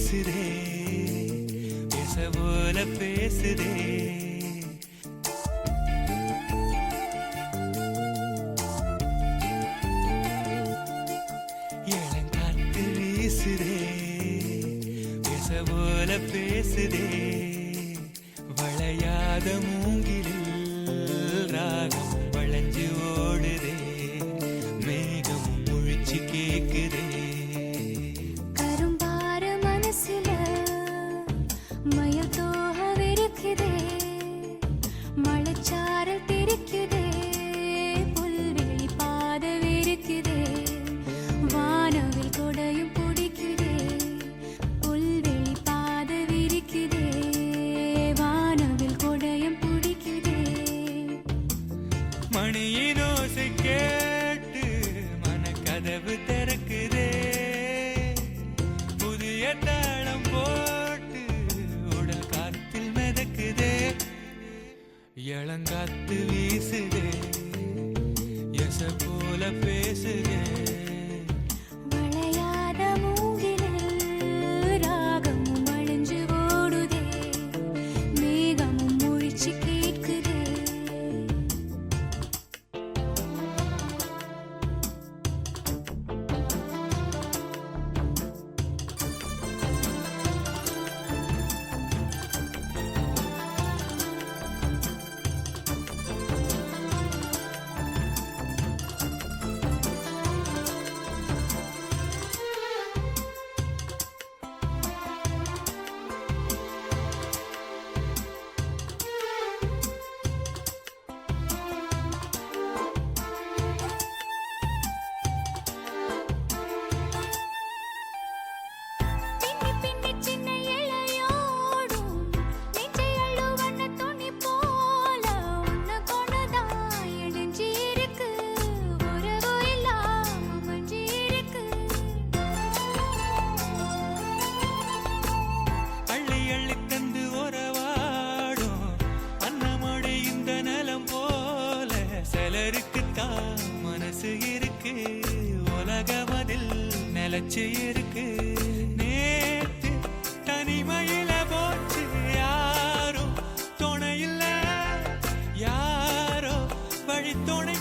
வீசுதே பேச போல பேசுதே இளங்காத்து வீசுதே பேச போல பேசுதே வளையாத மூங்கிலில் ராகம் வளைஞ்சு ஓடுதே மேகம் முழிச்சு கேக்குதே மழைச்சாரல் தெரிக்குதே புல்வெளி பாத விரிக்குதே வானவில் கொடையும் பிடிக்குதே புல்வெளி பாத விரிக்குதே வானவில் கொடையும் பிடிக்குதே மணியின் ஓசை கேட்டு மனக்கதவு திறக்குதே புதிய தாளம் போட்டு உடல் காத்தில் மிதக்குதே இளங்காத்து வீசுதே எச போல பேசுதே வளையாத மூங்கிலில் ராகமும் அழிஞ்சு ஓடுதே மேகமும் முழிச்சு கேட்குதே சிலருக்குத்தான் மனசு இருக்கு உலகமதில் நிலச்சு இருக்கு நேத்து தனிமையில போச்சு யாரும் துணையில்ல யாரோ வழி துணை